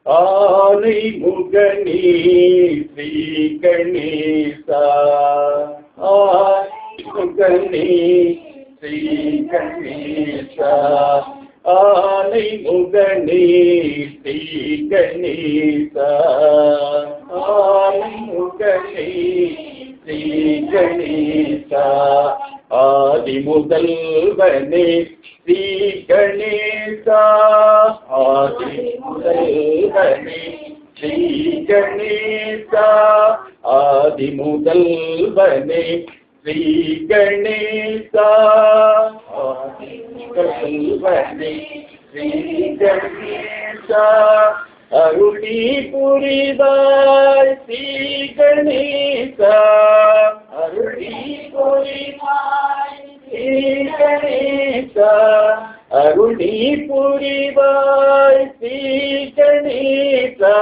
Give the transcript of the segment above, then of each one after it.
ஆனை முகனே ஸ்ரீ கணேசா ஆனை முகனே ஸ்ரீ கணேசா ஆனை முகனே ஸ்ரீ கணேசா ஆனை முகனே ஸ்ரீ கணேசா ஆதி முதல்வனே ஸ்ரீ கணேசா ஆதி முதல்வனே ஸ்ரீ கணேசா ஆதி முதல்வனே ஸ்ரீ கணேசா ஆதி முதல்வனே ஸ்ரீ கணேசா அருளி புரிவாய் ஸ்ரீ கணேசா அருளி புரிவாய் ஸ்ரீ கணேசா அருளி புரிவாய் ஸ்ரீ கணேசா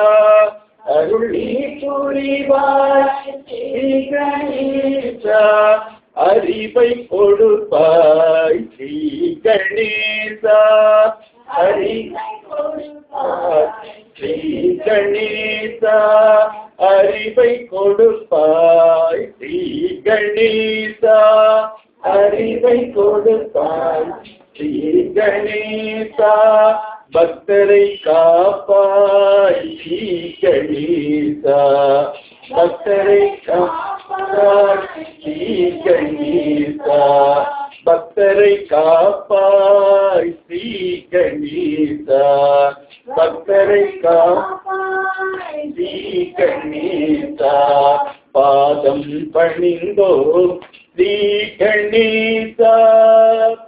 அருளி புரிவாய் ஸ்ரீ கணேசா அறிவை கொடுப்பாய் ஸ்ரீ கணேசா அறிவை கொடுப்பாய் ஸ்ரீ கணேசா அறிவை கொடுப்பாய் ஸ்ரீ கணேசா அறிவை கொடுப்பாய் ஸ்ரீ கணேசா பக்தரை காப்பாய் ஸ்ரீ கணேசா பக்தரை காப்பாய் ஸ்ரீ கணேசா பக்தரை காப்பாய் ஸ்ரீ கணேசா பக்தரை காப்பாய் ஸ்ரீ கணேசா பாதம் பணிந்தோம் ஸ்ரீ கணேசா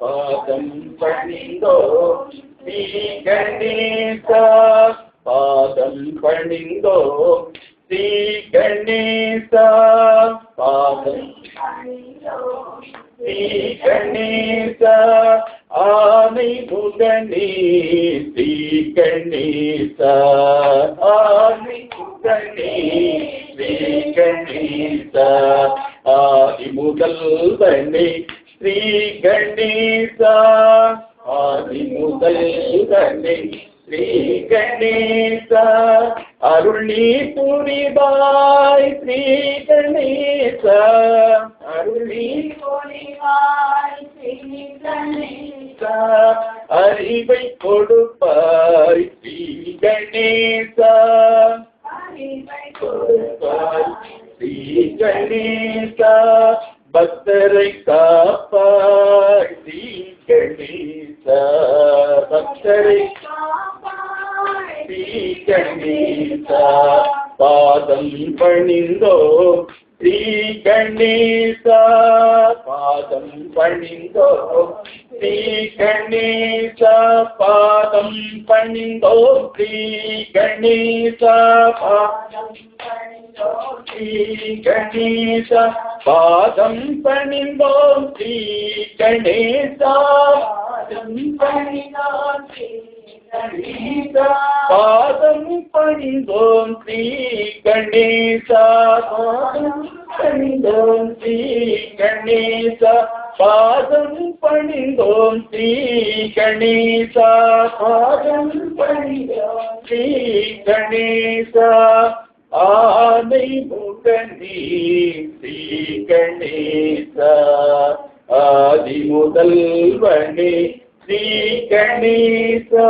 பாதம் பணிந்தோம் ஸ்ரீ கணேசா பாதம் பணிந்தோம் ஸ்ரீ கணேசா பாதம் ஸ்ரீ கணேசா ஆனை முகனே ஸ்ரீ கணேசா ஆனை முகனே ஸ்ரீ கணேசா ஆதி முதல்வனே ஸ்ரீ கணேசா ஆதி முதல்வனே ஸ்ரீ கணேசா அருளி புரிவாய் ஸ்ரீ கணேசா அருளி புரிவாய் ஸ்ரீ கணேசா அறிவை கொடுப்பாய் ஸ்ரீ கணேசா அறிவை கொடுப்பாய் ஸ்ரீ கணேசா பக்தரை காப்பாய் ஸ்ரீ கணேசா பக்தரை ஸ்ரீ கணேசா பாதம் பணிந்தோம் ஸ்ரீ கணேசா பாதம் பணிந்தோம் ஸ்ரீ கணேசா பாதம் பணிந்தோம் ஸ்ரீ கணேசா பாதம் பணிந்தோம் ஸ்ரீ கணேசா பாதம் பணிந்தோம் ஸ்ரீ கணேசா பாதம் பணிந்தோம் ஸ்ரீ கணேசா பாதம் பணிந்தோம் ஸ்ரீ கணேசா பாதம் பணிந்தோம் ஸ்ரீ கணேசா பாதம் பணிந்தோம் ஸ்ரீ கணேசா பாதம் பணிந்தோம் ஸ்ரீ கணேசா ஆனை முகனே ஸ்ரீ கணேசா ஆதி முதல்வனே ஸ்ரீ கணேசா